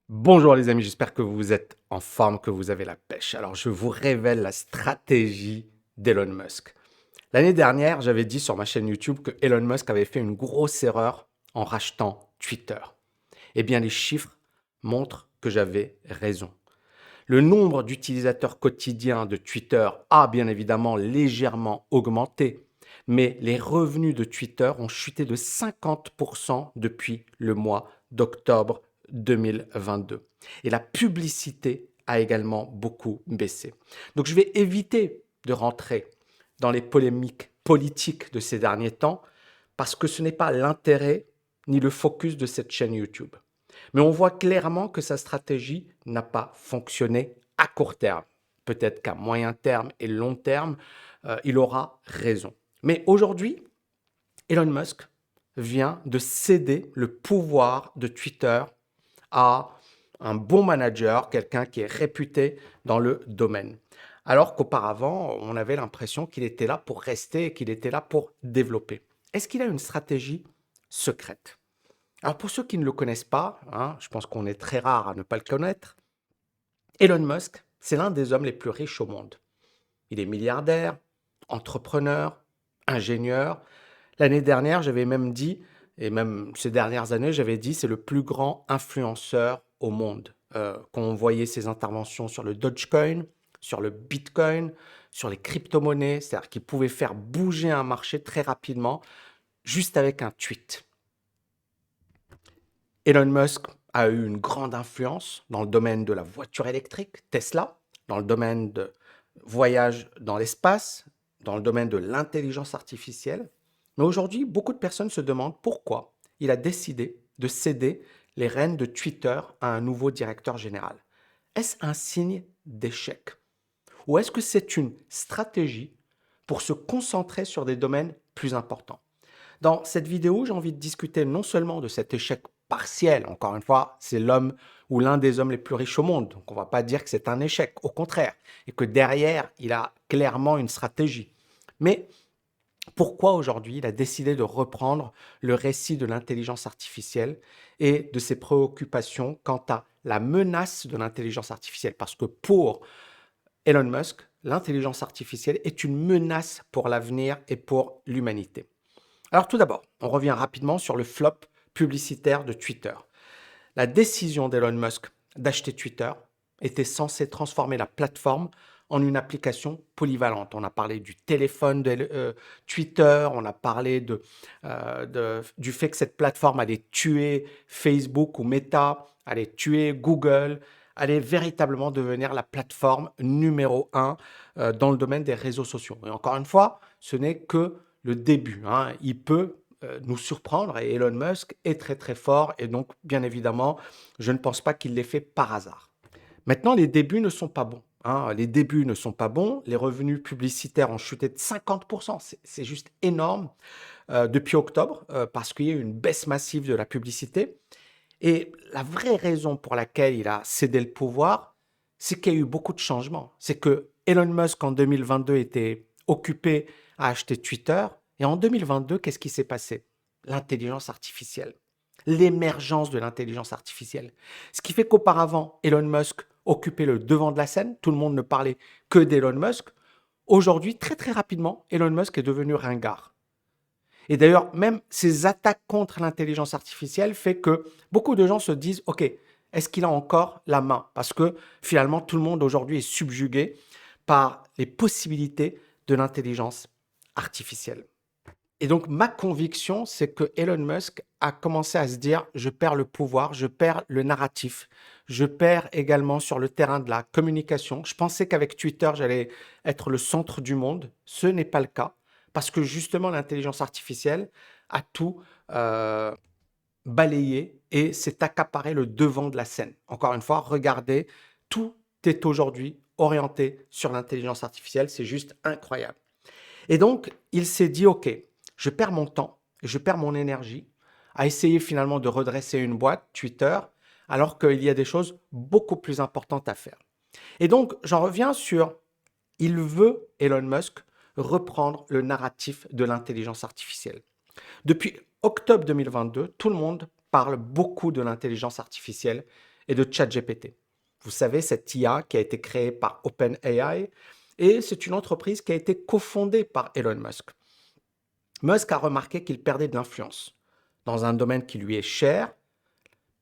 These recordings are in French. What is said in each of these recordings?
Bonjour les amis, j'espère que vous êtes en forme, que vous avez la pêche. Alors je vous révèle la stratégie d'Elon Musk. L'année dernière, j'avais dit sur ma chaîne YouTube que Elon Musk avait fait une grosse erreur en rachetant Twitter. Eh bien les chiffres montrent que j'avais raison. Le nombre d'utilisateurs quotidiens de Twitter a bien évidemment légèrement augmenté, mais les revenus de Twitter ont chuté de 50% depuis le mois d'octobre 2022. Et la publicité a également beaucoup baissé. Donc je vais éviter de rentrer dans les polémiques politiques de ces derniers temps parce que ce n'est pas l'intérêt ni le focus de cette chaîne YouTube. Mais on voit clairement que sa stratégie n'a pas fonctionné à court terme. Peut-être qu'à moyen terme et long terme, il aura raison. Mais aujourd'hui, Elon Musk vient de céder le pouvoir de Twitter à un bon manager, quelqu'un qui est réputé dans le domaine. Alors qu'auparavant, on avait l'impression qu'il était là pour rester et qu'il était là pour développer. Est-ce qu'il a une stratégie secrète? Alors pour ceux qui ne le connaissent pas, hein, je pense qu'on est très rare à ne pas le connaître, Elon Musk, c'est l'un des hommes les plus riches au monde. Il est milliardaire, entrepreneur, ingénieur. L'année dernière, j'avais même dit, et même ces dernières années, j'avais dit, c'est le plus grand influenceur au monde. Quand on voyait ses interventions sur le Dogecoin, sur le Bitcoin, sur les crypto-monnaies, c'est-à-dire qu'il pouvait faire bouger un marché très rapidement juste avec un tweet. Elon Musk a eu une grande influence dans le domaine de la voiture électrique, Tesla, dans le domaine de voyage dans l'espace, dans le domaine de l'intelligence artificielle. Mais aujourd'hui, beaucoup de personnes se demandent pourquoi il a décidé de céder les rênes de Twitter à un nouveau directeur général. Est-ce un signe d'échec? Ou est-ce que c'est une stratégie pour se concentrer sur des domaines plus importants? Dans cette vidéo, j'ai envie de discuter non seulement de cet échec partiel, encore une fois, c'est l'homme ou l'un des hommes les plus riches au monde, donc on ne va pas dire que c'est un échec, au contraire, et que derrière, il a clairement une stratégie. Mais pourquoi aujourd'hui il a décidé de reprendre le récit de l'intelligence artificielle et de ses préoccupations quant à la menace de l'intelligence artificielle? Parce que pour Elon Musk, l'intelligence artificielle est une menace pour l'avenir et pour l'humanité. Alors tout d'abord, on revient rapidement sur le flop publicitaire de Twitter. La décision d'Elon Musk d'acheter Twitter était censée transformer la plateforme en une application polyvalente. On a parlé du téléphone de Twitter, on a parlé du fait que cette plateforme allait tuer Facebook ou Meta, allait tuer Google, allait véritablement devenir la plateforme numéro un dans le domaine des réseaux sociaux. Et encore une fois, ce n'est que le début, hein. Il peut nous surprendre et Elon Musk est très très fort et donc bien évidemment, je ne pense pas qu'il l'ait fait par hasard. Maintenant, les débuts ne sont pas bons, hein. Les débuts ne sont pas bons. Les revenus publicitaires ont chuté de 50%. C'est juste énorme depuis octobre parce qu'il y a eu une baisse massive de la publicité. Et la vraie raison pour laquelle il a cédé le pouvoir, c'est qu'il y a eu beaucoup de changements. C'est que Elon Musk en 2022 était occupé à acheter Twitter. Et en 2022, qu'est-ce qui s'est passé? L'intelligence artificielle, l'émergence de l'intelligence artificielle. Ce qui fait qu'auparavant, Elon Musk occupait le devant de la scène, tout le monde ne parlait que d'Elon Musk. Aujourd'hui, très très rapidement, Elon Musk est devenu ringard. Et d'ailleurs, même ces attaques contre l'intelligence artificielle fait que beaucoup de gens se disent, OK, est-ce qu'il a encore la main? Parce que finalement, tout le monde aujourd'hui est subjugué par les possibilités de l'intelligence artificielle. Et donc, ma conviction, c'est que Elon Musk a commencé à se dire, je perds le pouvoir, je perds le narratif, je perds également sur le terrain de la communication. Je pensais qu'avec Twitter, j'allais être le centre du monde. Ce n'est pas le cas, parce que justement, l'intelligence artificielle a tout balayé et s'est accaparé le devant de la scène. Encore une fois, regardez, tout est aujourd'hui orienté sur l'intelligence artificielle. C'est juste incroyable. Et donc, il s'est dit, OK, je perds mon temps, je perds mon énergie à essayer finalement de redresser une boîte, Twitter, alors qu'il y a des choses beaucoup plus importantes à faire. Et donc, j'en reviens sur, il veut, Elon Musk, reprendre le narratif de l'intelligence artificielle. Depuis octobre 2022, tout le monde parle beaucoup de l'intelligence artificielle et de ChatGPT. Vous savez, cette IA qui a été créée par OpenAI, et c'est une entreprise qui a été cofondée par Elon Musk. Musk a remarqué qu'il perdait de l'influence dans un domaine qui lui est cher,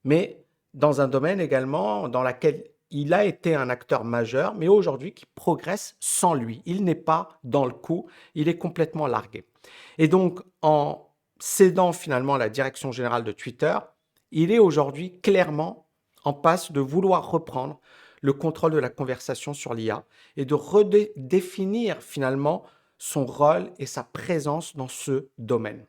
mais dans un domaine également dans lequel il a été un acteur majeur, mais aujourd'hui qui progresse sans lui. Il n'est pas dans le coup, il est complètement largué. Et donc, en cédant finalement la direction générale de Twitter, il est aujourd'hui clairement en passe de vouloir reprendre le contrôle de la conversation sur l'IA et de redéfinir finalement son rôle et sa présence dans ce domaine.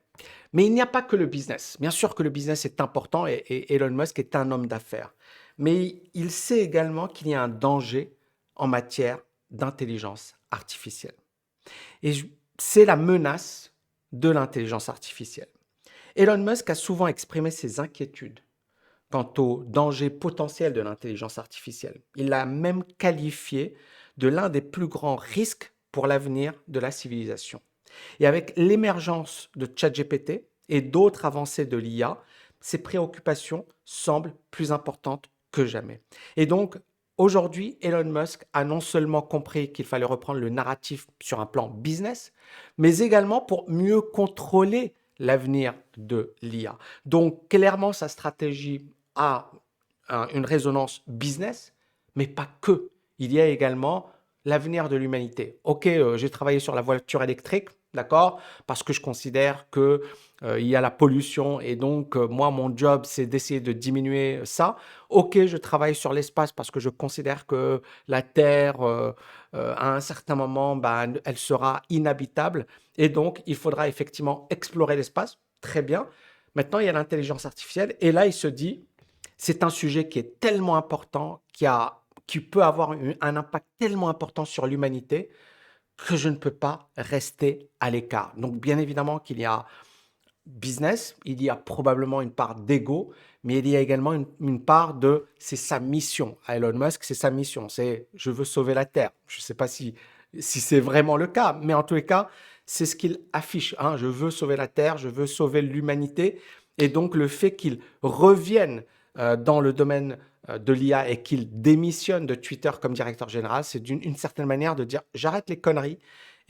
Mais il n'y a pas que le business. Bien sûr que le business est important et Elon Musk est un homme d'affaires. Mais il sait également qu'il y a un danger en matière d'intelligence artificielle. Et c'est la menace de l'intelligence artificielle. Elon Musk a souvent exprimé ses inquiétudes quant au danger potentiel de l'intelligence artificielle. Il l'a même qualifié de l'un des plus grands risques pour l'avenir de la civilisation. Et avec l'émergence de ChatGPT et d'autres avancées de l'IA, ces préoccupations semblent plus importantes que jamais. Et donc, aujourd'hui, Elon Musk a non seulement compris qu'il fallait reprendre le narratif sur un plan business, mais également pour mieux contrôler l'avenir de l'IA. Donc, clairement, sa stratégie a une résonance business, mais pas que. Il y a également l'avenir de l'humanité. Ok, j'ai travaillé sur la voiture électrique, d'accord, parce que je considère que il y a la pollution et donc moi, mon job, c'est d'essayer de diminuer ça. Ok, je travaille sur l'espace parce que je considère que la Terre, à un certain moment, bah, elle sera inhabitable et donc il faudra effectivement explorer l'espace. Très bien. Maintenant, il y a l'intelligence artificielle et là, il se dit, c'est un sujet qui est tellement important, qui peut avoir un impact tellement important sur l'humanité que je ne peux pas rester à l'écart. Donc, bien évidemment qu'il y a business, il y a probablement une part d'ego, mais il y a également une part de c'est sa mission. À Elon Musk, c'est sa mission. C'est je veux sauver la Terre. Je ne sais pas si c'est vraiment le cas, mais en tous les cas, c'est ce qu'il affiche. Hein. Je veux sauver la Terre, je veux sauver l'humanité. Et donc, le fait qu'il revienne dans le domaine de l'IA et qu'il démissionne de Twitter comme directeur général, c'est d'une certaine manière de dire j'arrête les conneries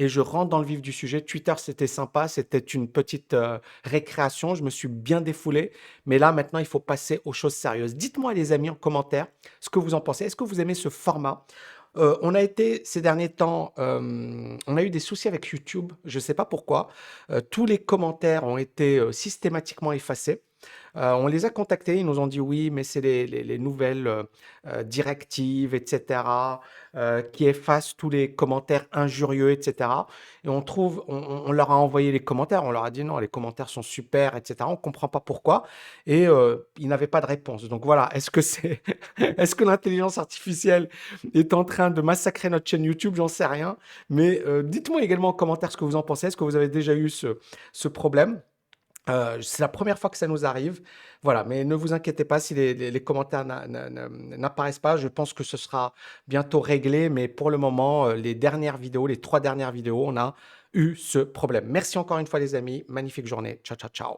et je rentre dans le vif du sujet. Twitter, c'était sympa, c'était une petite récréation, je me suis bien défoulé, mais là, maintenant, il faut passer aux choses sérieuses. Dites-moi, les amis, en commentaire, ce que vous en pensez. Est-ce que vous aimez ce format? On a été, ces derniers temps, on a eu des soucis avec YouTube, je ne sais pas pourquoi. Tous les commentaires ont été systématiquement effacés. On les a contactés, ils nous ont dit oui, mais c'est les nouvelles directives, etc., qui effacent tous les commentaires injurieux, etc. Et on leur a envoyé les commentaires, on leur a dit non, les commentaires sont super, etc. On ne comprend pas pourquoi. Et ils n'avaient pas de réponse. Donc voilà, est-ce que l'intelligence artificielle est en train de massacrer notre chaîne YouTube? J'en sais rien. Mais dites-moi également en commentaire ce que vous en pensez. Est-ce que vous avez déjà eu ce problème? C'est la première fois que ça nous arrive. Voilà, mais ne vous inquiétez pas si les commentaires n'apparaissent pas. Je pense que ce sera bientôt réglé, mais pour le moment, les dernières vidéos, les 3 dernières vidéos, on a eu ce problème. Merci encore une fois les amis. Magnifique journée. Ciao, ciao, ciao.